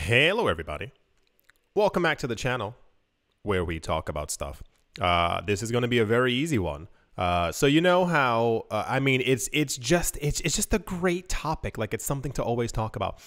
Hello everybody, welcome back to the channel where we talk about stuff. This is going to be a very easy one. So you know how I mean it's just a great topic. Like, it's something to always talk about.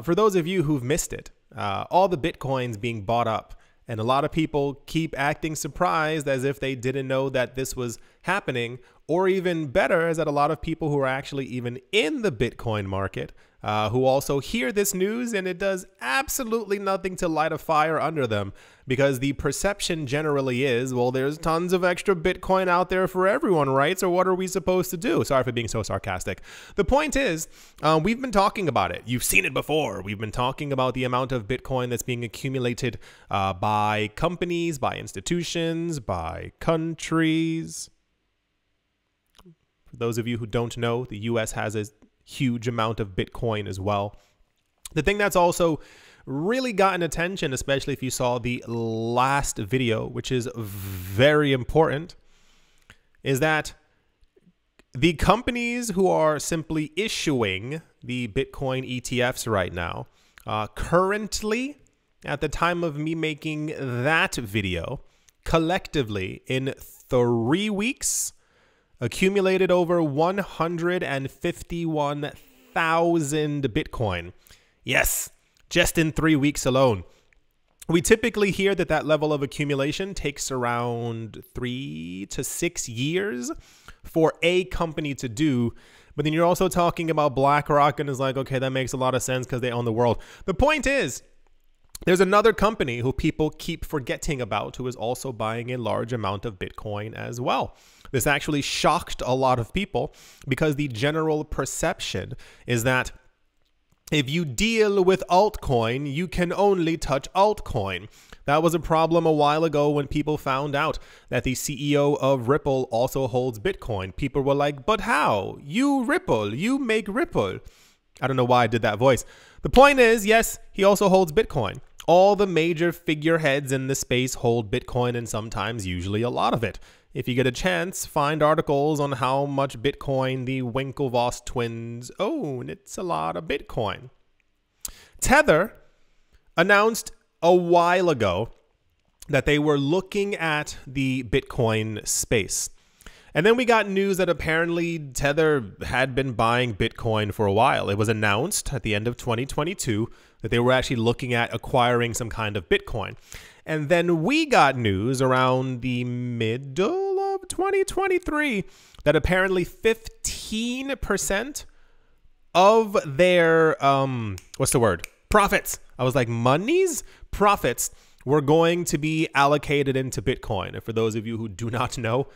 For those of you who've missed it, all the Bitcoins being bought up, and a lot of people keep acting surprised as if they didn't know that this was happening, or even better, is that a lot of people who are actually even in the Bitcoin market who also hear this news, and it does absolutely nothing to light a fire under them, because the perception generally is, well, there's tons of extra Bitcoin out there for everyone, right? So what are we supposed to do? Sorry for being so sarcastic. The point is, we've been talking about it. You've seen it before. We've been talking about the amount of Bitcoin that's being accumulated by companies, by institutions, by countries. For those of you who don't know, the US has a huge amount of Bitcoin as well. The thing that's also really gotten attention, especially if you saw the last video, which is very important, is that the companies who are simply issuing the Bitcoin ETFs right now, currently, at the time of me making that video, collectively in 3 weeks, accumulated over 151,000 Bitcoin. Yes, just in 3 weeks alone. We typically hear that that level of accumulation takes around 3 to 6 years for a company to do. But then you're also talking about BlackRock, and it's like, okay, that makes a lot of sense because they own the world. The point is, there's another company who people keep forgetting about who is also buying a large amount of Bitcoin as well. This actually shocked a lot of people because the general perception is that if you deal with altcoin, you can only touch altcoin. That was a problem a while ago when people found out that the CEO of Ripple also holds Bitcoin. People were like, but how? You Ripple, you make Ripple. I don't know why I did that voice. The point is, yes, he also holds Bitcoin. All the major figureheads in the space hold Bitcoin, and sometimes, usually, a lot of it. If you get a chance, find articles on how much Bitcoin the Winklevoss twins own. It's a lot of Bitcoin. Tether announced a while ago that they were looking at the Bitcoin space. And then we got news that apparently Tether had been buying Bitcoin for a while. It was announced at the end of 2022 that they were actually looking at acquiring some kind of Bitcoin. And then we got news around the middle of 2023 that apparently 15% of their, what's the word? Profits. I was like, monies? Profits were going to be allocated into Bitcoin. And for those of you who do not know,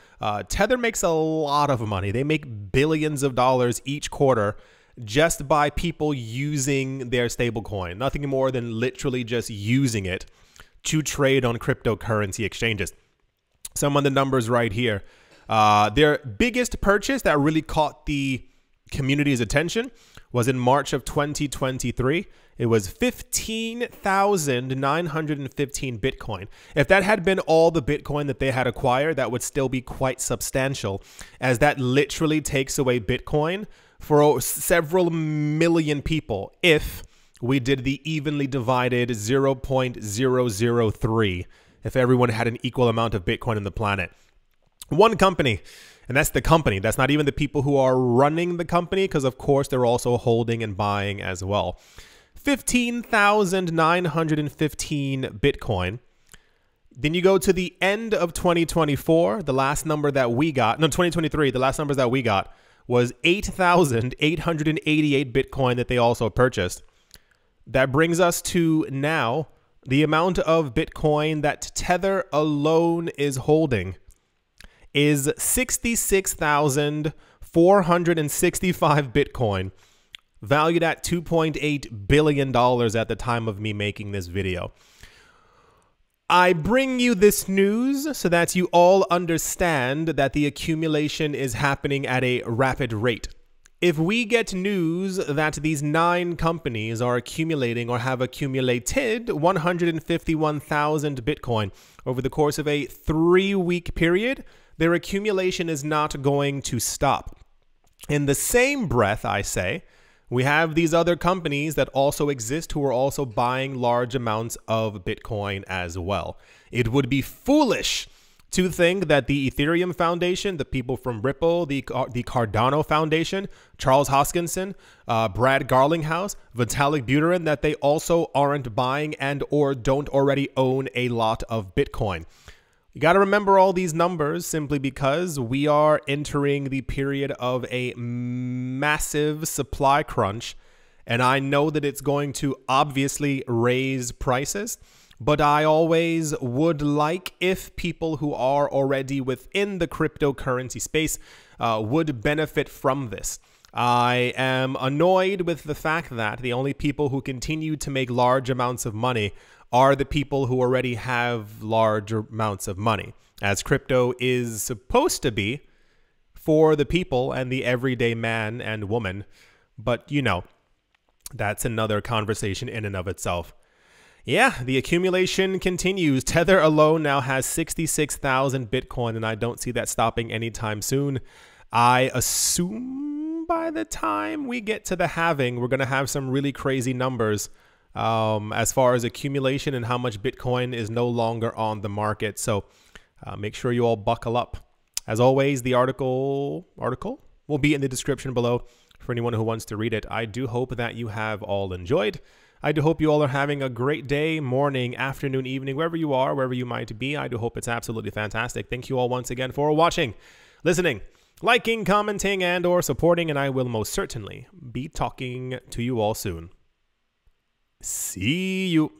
Tether makes a lot of money. They make billions of dollars each quarter just by people using their stablecoin. Nothing more than literally just using it to trade on cryptocurrency exchanges. Some of the numbers right here. Their biggest purchase that really caught the community's attention was in March of 2023. It was 15,915 Bitcoin. If that had been all the Bitcoin that they had acquired, that would still be quite substantial, as that literally takes away Bitcoin for several million people if we did the evenly divided 0.003, if everyone had an equal amount of Bitcoin on the planet. One company, and that's the company. That's not even the people who are running the company, because of course they're also holding and buying as well. 15,915 Bitcoin. Then you go to the end of 2024, the last number that we got, no, 2023, the last numbers that we got was 8,888 Bitcoin that they also purchased. That brings us to now the amount of Bitcoin that Tether alone is holding is 66,465 Bitcoin, valued at $2.8 billion at the time of me making this video. I bring you this news so that you all understand that the accumulation is happening at a rapid rate. If we get news that these 9 companies are accumulating or have accumulated 151,000 Bitcoin over the course of a 3-week period, their accumulation is not going to stop. In the same breath, I say, we have these other companies that also exist who are also buying large amounts of Bitcoin as well. It would be foolish to think that the Ethereum Foundation, the people from Ripple, the Cardano Foundation, Charles Hoskinson, Brad Garlinghouse, Vitalik Buterin, that they also aren't buying and or don't already own a lot of Bitcoin. You got to remember all these numbers simply because we are entering the period of a massive supply crunch, and I know that it's going to obviously raise prices. But I always would like if people who are already within the cryptocurrency space would benefit from this. I am annoyed with the fact that the only people who continue to make large amounts of money are the people who already have large amounts of money, as crypto is supposed to be for the people and the everyday man and woman. But, you know, that's another conversation in and of itself. Yeah, the accumulation continues. Tether alone now has 66,000 Bitcoin, and I don't see that stopping anytime soon. I assume by the time we get to the halving, we're going to have some really crazy numbers as far as accumulation and how much Bitcoin is no longer on the market. So make sure you all buckle up. As always, the article will be in the description below for anyone who wants to read it. I do hope that you have all enjoyed. I do hope you all are having a great day, morning, afternoon, evening, wherever you are, wherever you might be. I do hope it's absolutely fantastic. Thank you all once again for watching, listening, liking, commenting, and or supporting, and I will most certainly be talking to you all soon. See you.